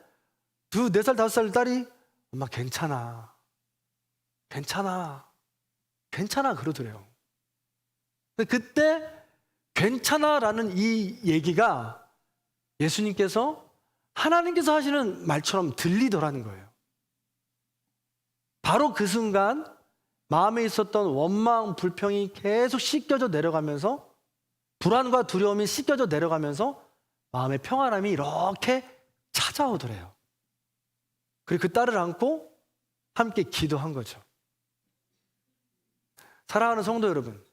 4살, 5살 딸이 엄마 괜찮아. 괜찮아. 괜찮아 그러더래요. 근데 그때 괜찮아라는 이 얘기가 예수님께서 하나님께서 하시는 말처럼 들리더라는 거예요. 바로 그 순간 마음에 있었던 원망, 불평이 계속 씻겨져 내려가면서 불안과 두려움이 씻겨져 내려가면서 마음의 평안함이 이렇게 찾아오더래요. 그리고 그 딸을 안고 함께 기도한 거죠. 사랑하는 성도 여러분,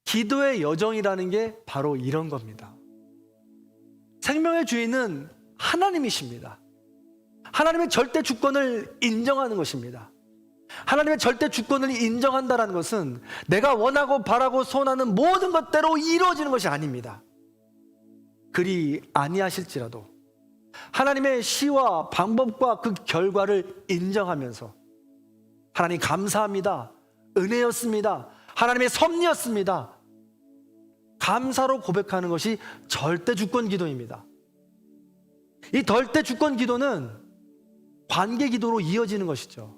기도의 여정이라는 게 바로 이런 겁니다. 생명의 주인은 하나님이십니다. 하나님의 절대 주권을 인정하는 것입니다. 하나님의 절대 주권을 인정한다는 것은 내가 원하고 바라고 소원하는 모든 것대로 이루어지는 것이 아닙니다. 그리 아니하실지라도 하나님의 시와 방법과 그 결과를 인정하면서 하나님 감사합니다. 은혜였습니다. 하나님의 섭리였습니다. 감사로 고백하는 것이 절대 주권 기도입니다. 이 절대 주권 기도는 관계 기도로 이어지는 것이죠.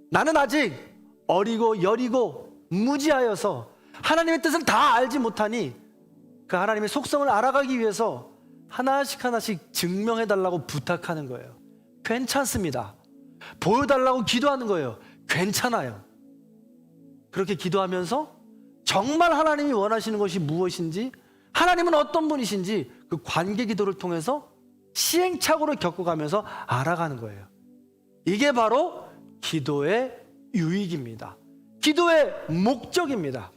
나는 아직 어리고 여리고 무지하여서 하나님의 뜻을 다 알지 못하니 그 하나님의 속성을 알아가기 위해서 하나씩 하나씩 증명해달라고 부탁하는 거예요. 괜찮습니다. 보여달라고 기도하는 거예요. 괜찮아요. 그렇게 기도하면서 정말 하나님이 원하시는 것이 무엇인지, 하나님은 어떤 분이신지 그 관계 기도를 통해서 시행착오를 겪어가면서 알아가는 거예요. 이게 바로 기도의 유익입니다. 기도의 목적입니다.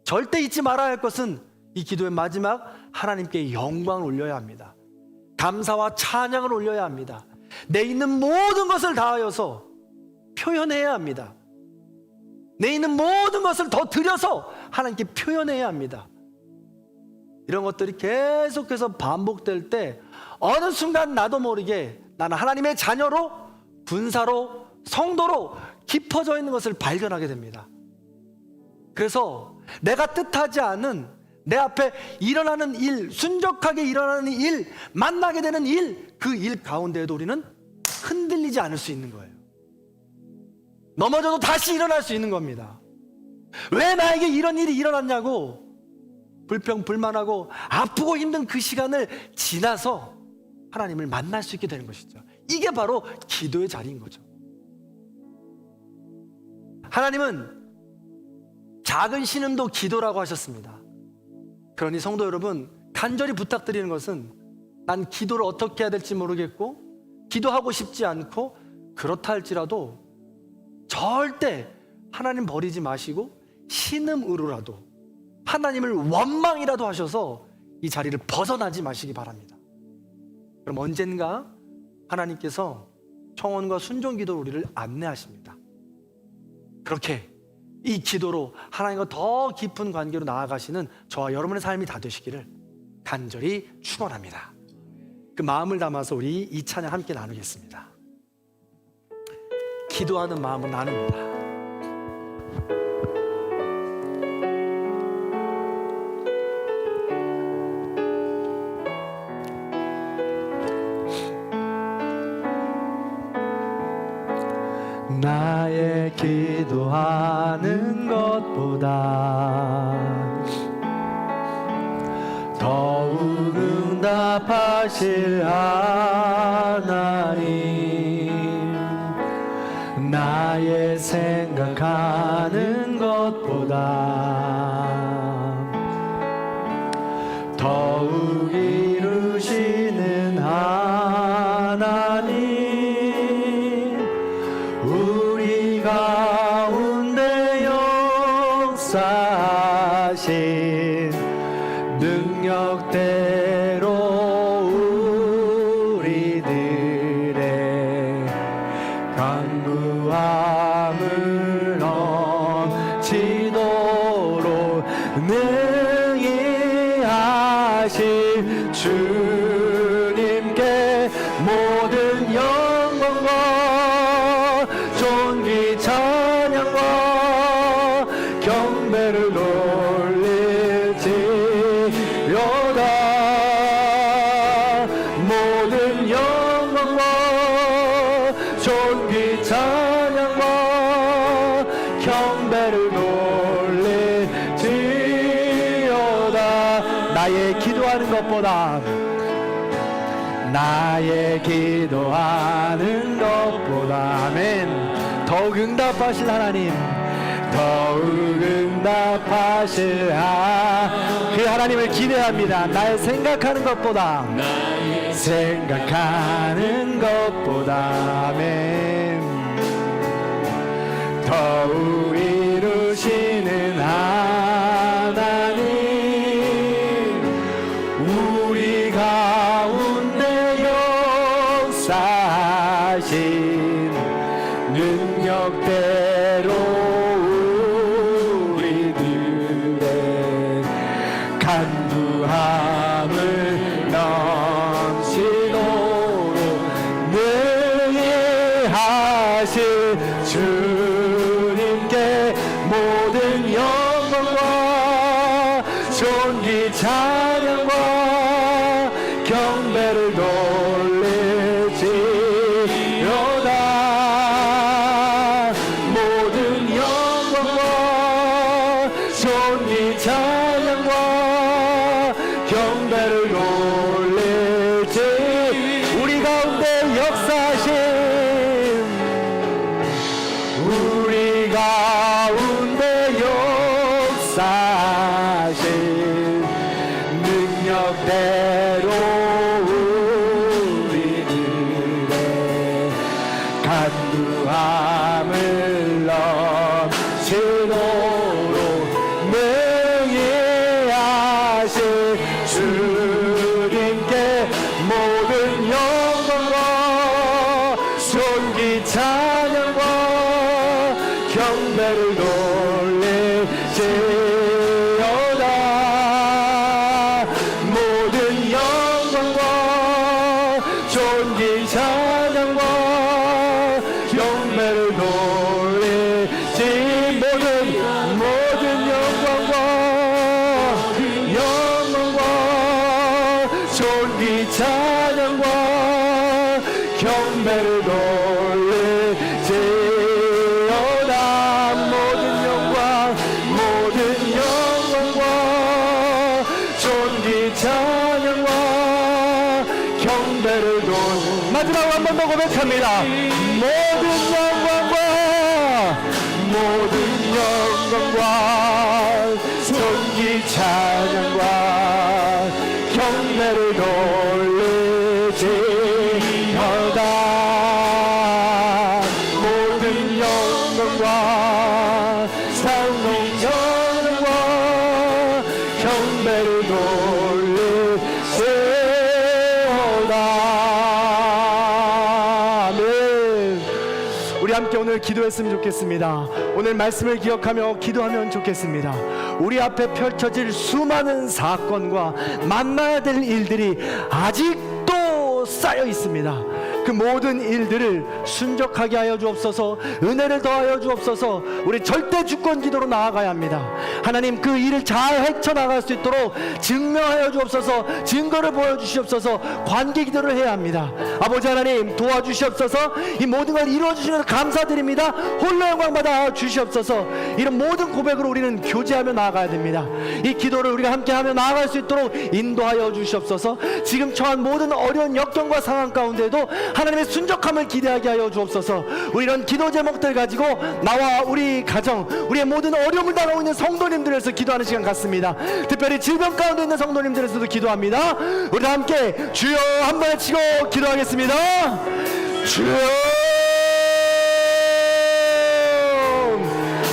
절대 잊지 말아야 할 것은 이 기도의 마지막 하나님께 영광을 올려야 합니다. 감사와 찬양을 올려야 합니다. 내 있는 모든 것을 다하여서 표현해야 합니다. 내 있는 모든 것을 더 들여서 하나님께 표현해야 합니다. 이런 것들이 계속해서 반복될 때 어느 순간 나도 모르게 나는 하나님의 자녀로, 분사로, 성도로 깊어져 있는 것을 발견하게 됩니다. 그래서 내가 뜻하지 않은 내 앞에 일어나는 일, 순적하게 일어나는 일, 만나게 되는 일, 그 일 가운데에도 우리는 흔들리지 않을 수 있는 거예요. 넘어져도 다시 일어날 수 있는 겁니다. 왜 나에게 이런 일이 일어났냐고 불평, 불만하고 아프고 힘든 그 시간을 지나서 하나님을 만날 수 있게 되는 것이죠. 이게 바로 기도의 자리인 거죠. 하나님은 작은 신음도 기도라고 하셨습니다. 그러니 성도 여러분, 간절히 부탁드리는 것은 난 기도를 어떻게 해야 될지 모르겠고 기도하고 싶지 않고 그렇다 할지라도 절대 하나님 버리지 마시고 신음으로라도 하나님을 원망이라도 하셔서 이 자리를 벗어나지 마시기 바랍니다. 그럼 언젠가 하나님께서 청원과 순종 기도로 우리를 안내하십니다. 그렇게 이 기도로 하나님과 더 깊은 관계로 나아가시는 저와 여러분의 삶이 다 되시기를 간절히 축원합니다. 그 마음을 담아서 우리 이 찬양 함께 나누겠습니다. 기도하는 마음을 나눕니다. 나의 기도하는 것보다 더욱 응답하실 하나님, 나의 생각하는 것보다 더욱 이루시는 능력대로 우리들의 강구함을 넘치도록 능히 하실 주님께 모든 영광과 존귀 찬양과 경배를 돌릴지어다. 모든 영광과 존귀 찬양과 경배를 돌릴지어다. 나의 기도하는 것보다 아멘. 더욱 응답하실 하나님, 더욱 응답하실 그 하나님을 기대합니다. 나의 생각하는 것보다 아멘. 더욱 이루시는 하나님, 우리 가운데 역사하신 능력대로 우리들의 간구함을 넘치도록 능히 하실 주님께 모든 영광과 존귀 찬양과 경배를 돌릴지어다. 모든 영광과 존귀 찬양과 경배를 돌릴지. 우리 가운데 역사하신, 우리 가운데 역사하신 능력대로 우리들의 간구함을 넘치도록 능히 하실 주님께 모든 영광과 존귀 찬양과 경배를 돌릴지어다. 모든 영광과 존귀 찬양과 경배를 돌릴지. 모든 영광과 존귀 찬양과 경배를 돌릴지어다. 모든 영광과 존귀 찬양과 경배를 마지막으로 한 번 더 고백합니다. 모든 영광과 존귀 찬양과 경배를 돌릴지어다. 모든 영광과 영광과 경배를 돌릴지어다. 아멘. 우리 함께 오늘 기도했으면 좋겠습니다. 오늘 말씀을 기억하며 기도하면 좋겠습니다. 우리 앞에 펼쳐질 수많은 사건과 만나야 될 일들이 아직도 쌓여 있습니다. 그 모든 일들을 순적하게 하여 주옵소서. 은혜를 더하여 주옵소서. 우리 절대 주권 기도로 나아가야 합니다. 하나님, 그 일을 잘 헤쳐나갈 수 있도록 증명하여 주옵소서. 증거를 보여주시옵소서. 관계 기도를 해야 합니다. 아버지 하나님, 도와주시옵소서. 이 모든 걸 이루어주시는 감사드립니다. 홀로 영광 받아 주시옵소서. 이런 모든 고백으로 우리는 교제하며 나아가야 됩니다. 이 기도를 우리가 함께하며 나아갈 수 있도록 인도하여 주시옵소서. 지금 처한 모든 어려운 역경과 상황 가운데도 하나님의 순적함을 기대하게 하여 주옵소서. 우리 이런 기도 제목들 가지고 나와 우리 가정, 우리의 모든 어려움을 당하고 있는 성도님들에서 기도하는 시간 같습니다. 특별히 질병 가운데 있는 성도님들에서도 기도합니다. 우리 함께 주여 한번 외치고 기도하겠습니다. 주여.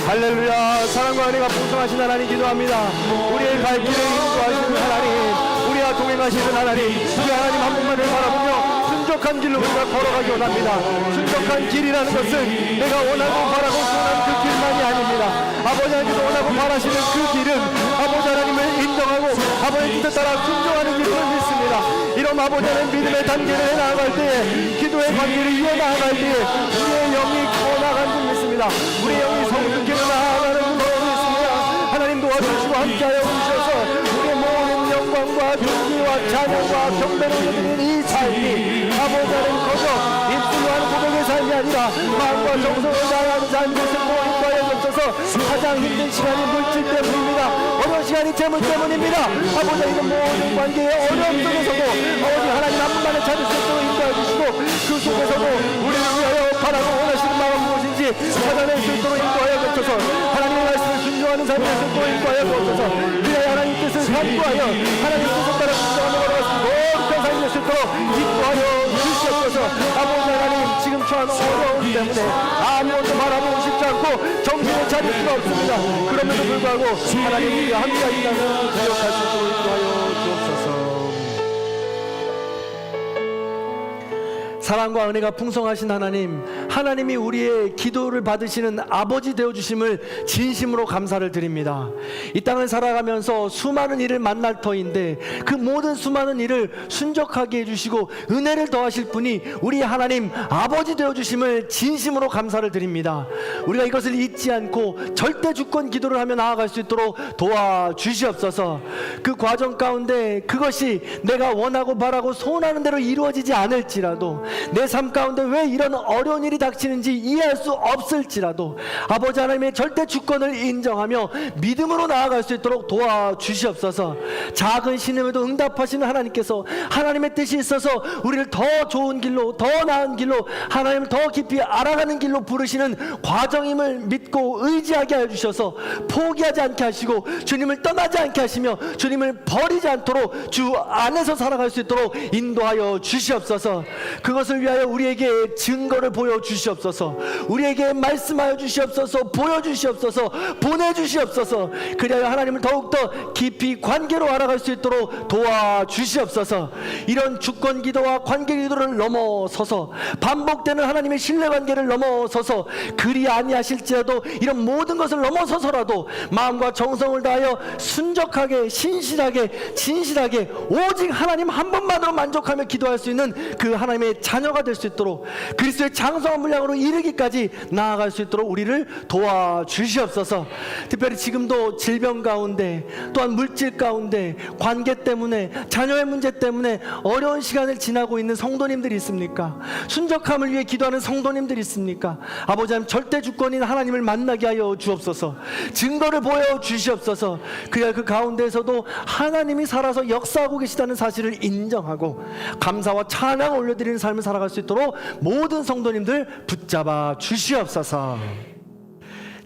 할렐루야. 사랑과 은혜가 풍성하신 하나님 기도합니다. 우리의 갈 길을 인도하시는 하나님, 인정하시는 하나님, 그 하나님 한 분만을 바라보며 순적한 길로 우리가 걸어가기 원합니다. 순적한 길이라는 것은 내가 원하고 바라고 소원하는 그 길만이 아닙니다. 아버지 하나님께서 원하고 바라시는 그 길은 아버지 하나님을 인정하고 아버지 뜻에 따라 순종하는 길을 믿습니다. 이런 아버지 하나님 믿음의 단계를 나아갈 때에, 기도의 관계를 이어나갈 때에 우리의 영이 커나가는 줄 믿습니다. 우리의 영이 성숙해 나아가는 줄 믿습니다. 하나님 도와주시고 함께하여 주셔서 우리의 모든 영광과 존귀와 찬양과 경배를 드리는 이 삶이 아버지 하나님 거저 입술로 하는 고백의 삶이 아니라 마음과 정성을 다하는 삶을 듣고 인도하여 주셔서 가장 힘든 시간이 물질 때문입니다. 어려운 시간이 재물 때문입니다. 아버지 이런 모든 관계의 어려움 속에서도 아버지 하나님 한 분만을 찾을 수 있도록 인도해 주시고, 그 속에서도 우리를 위하여 바라고 원하시는 마음은 무엇인지 찾아낼 수 있도록 인도하여 주셔서 하나님의 말씀을 순종하는 삶을 수 있도록 인도하여 주셔서 위하여 하나님 뜻을 간구하여 하나님 뜻을 따라 순종하는 거룩한 삶을 수 있도록 인도하여 주시옵소서. 아버지 하나님 지금 처한 어려움 때문에 아무것도 바라보고 싶지 않고 정신을 차릴 수가 없습니다. 그럼에도 불구하고 하나님 우리가 함께하신다면 기억할 수 있도록 인도하여 주옵소서. 사랑과 은혜가 풍성하신 하나님, 하나님이 우리의 기도를 받으시는 아버지 되어주심을 진심으로 감사를 드립니다. 이 땅을 살아가면서 수많은 일을 만날 터인데 그 모든 수많은 일을 순적하게 해주시고 은혜를 더하실 분이 우리 하나님 아버지 되어주심을 진심으로 감사를 드립니다. 우리가 이것을 잊지 않고 절대 주권 기도를 하며 나아갈 수 있도록 도와주시옵소서. 그 과정 가운데 그것이 내가 원하고 바라고 소원하는 대로 이루어지지 않을지라도, 내 삶 가운데 왜 이런 어려운 일이 닥치는지 이해할 수 없을지라도 아버지 하나님의 절대 주권을 인정하며 믿음으로 나아갈 수 있도록 도와주시옵소서. 작은 신음에도 응답하시는 하나님께서 하나님의 뜻이 있어서 우리를 더 좋은 길로, 더 나은 길로, 하나님을 더 깊이 알아가는 길로 부르시는 과정임을 믿고 의지하게 해주셔서 포기하지 않게 하시고 주님을 떠나지 않게 하시며 주님을 버리지 않도록 주 안에서 살아갈 수 있도록 인도하여 주시옵소서. 그것을 위하여 우리에게 증거를 보여주시옵소서. 우리에게 말씀하여 주시옵소서. 보여주시옵소서. 보내주시옵소서. 그리하여 하나님을 더욱더 깊이 관계로 알아갈 수 있도록 도와주시옵소서. 이런 주권 기도와 관계 기도를 넘어서서 반복되는 하나님의 신뢰 관계를 넘어서서 그리 아니하실지라도 이런 모든 것을 넘어서서라도 마음과 정성을 다하여 순적하게, 신실하게, 진실하게 오직 하나님 한 분만으로 만족하며 기도할 수 있는 그 하나님의 자녀가 될 수 있도록 그리스도의 장성한 분량으로 이르기까지 나아갈 수 있도록 우리를 도와주시옵소서. 특별히 지금도 질병 가운데, 또한 물질 가운데, 관계 때문에, 자녀의 문제 때문에 어려운 시간을 지나고 있는 성도님들이 있습니까? 순적함을 위해 기도하는 성도님들이 있습니까? 아버지 하나님 절대 주권인 하나님을 만나게 하여 주옵소서. 증거를 보여주시옵소서. 그 가운데에서도 하나님이 살아서 역사하고 계시다는 사실을 인정하고 감사와 찬양을 올려드리는 삶을 살아갈 수 있도록 모든 성도님들 붙잡아 주시옵소서.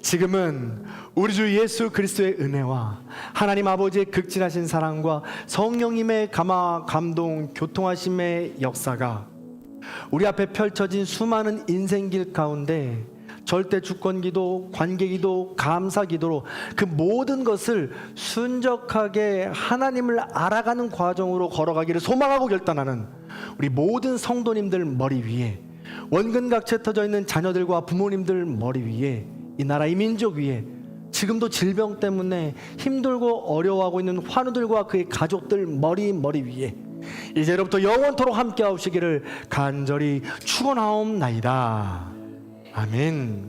지금은 우리 주 예수 그리스도의 은혜와 하나님 아버지의 극진하신 사랑과 성령님의 감화, 감동, 교통하심의 역사가 우리 앞에 펼쳐진 수많은 인생길 가운데 절대 주권기도, 관계기도, 감사기도로 그 모든 것을 순적하게 하나님을 알아가는 과정으로 걸어가기를 소망하고 결단하는 우리 모든 성도님들 머리 위에, 원근각체 터져 있는 자녀들과 부모님들 머리 위에, 이 나라 이 민족 위에 지금도 질병 때문에 힘들고 어려워하고 있는 환우들과 그의 가족들 머리 위에 이제로부터 영원토록 함께 하시기를 간절히 축원하옵나이다. 아멘.